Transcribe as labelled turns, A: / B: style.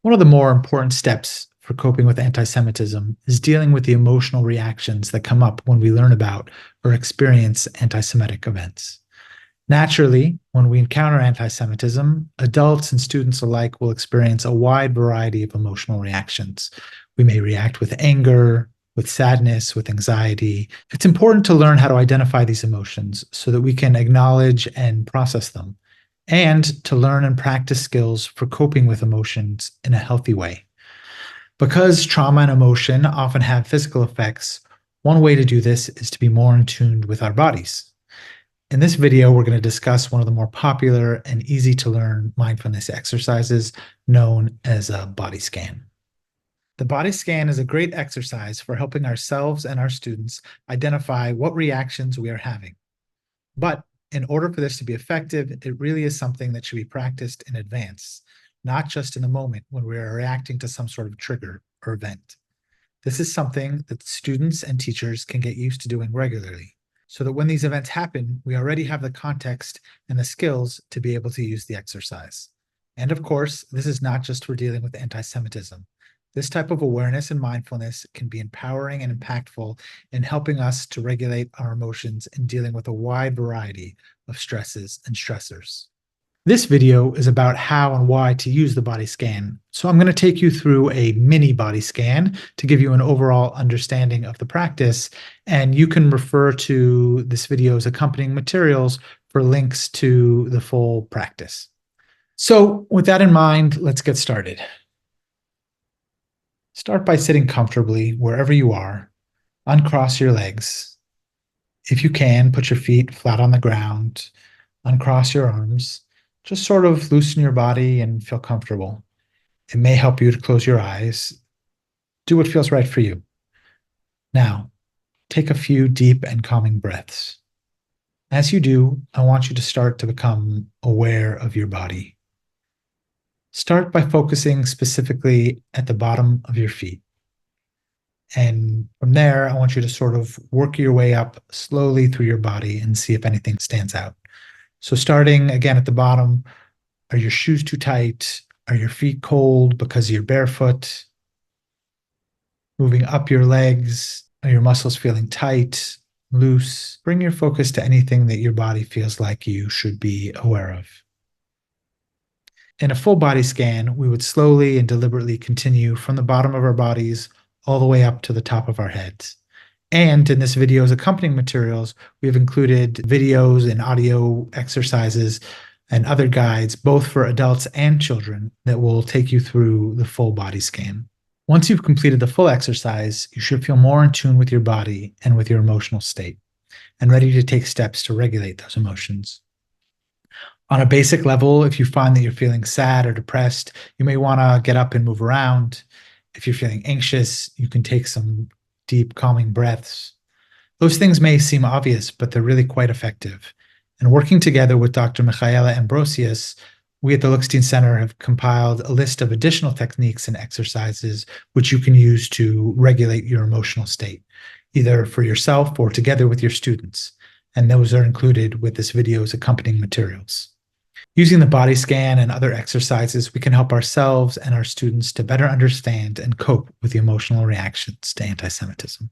A: One of the more important steps for coping with anti-Semitism is dealing with the emotional reactions that come up when we learn about or experience anti-Semitic events. Naturally, when we encounter anti-Semitism, adults and students alike will experience a wide variety of emotional reactions. We may react with anger, with sadness, with anxiety. It's important to learn how to identify these emotions so that we can acknowledge and process them, and to learn and practice skills for coping with emotions in a healthy way. Because trauma and emotion often have physical effects, one way to do this is to be more in tune with our bodies. In this video, we're going to discuss one of the more popular and easy to learn mindfulness exercises known as a body scan. The body scan is a great exercise for helping ourselves and our students identify what reactions we are having. But in order for this to be effective, it really is something that should be practiced in advance, not just in the moment when we are reacting to some sort of trigger or event. This is something that students and teachers can get used to doing regularly, so that when these events happen, we already have the context and the skills to be able to use the exercise. And of course, this is not just for dealing with anti-Semitism. This type of awareness and mindfulness can be empowering and impactful in helping us to regulate our emotions and dealing with a wide variety of stresses and stressors. This video is about how and why to use the body scan. So I'm going to take you through a mini body scan to give you an overall understanding of the practice, and you can refer to this video's accompanying materials for links to the full practice. So with that in mind, let's get started. Start by sitting comfortably wherever you are. Uncross your legs. If you can, put your feet flat on the ground. Uncross your arms. Just sort of loosen your body and feel comfortable. It may help you to close your eyes. Do what feels right for you. Now, take a few deep and calming breaths. As you do, I want you to start to become aware of your body. Start by focusing specifically at the bottom of your feet. And from there, I want you to sort of work your way up slowly through your body and see if anything stands out. So starting again at the bottom, are your shoes too tight? Are your feet cold because you're barefoot? Moving up your legs, are your muscles feeling tight, loose? Bring your focus to anything that your body feels like you should be aware of. In a full body scan, we would slowly and deliberately continue from the bottom of our bodies all the way up to the top of our heads. And in this video's accompanying materials, we have included videos and audio exercises and other guides, both for adults and children, that will take you through the full body scan. Once you've completed the full exercise, you should feel more in tune with your body and with your emotional state, and ready to take steps to regulate those emotions. On a basic level, if you find that you're feeling sad or depressed, you may want to get up and move around. If you're feeling anxious, you can take some deep, calming breaths. Those things may seem obvious, but they're really quite effective. And working together with Dr. Michaela Ambrosius, we at the Lookstein Center have compiled a list of additional techniques and exercises which you can use to regulate your emotional state, either for yourself or together with your students. And those are included with this video's accompanying materials. Using the body scan and other exercises, we can help ourselves and our students to better understand and cope with the emotional reactions to anti-Semitism.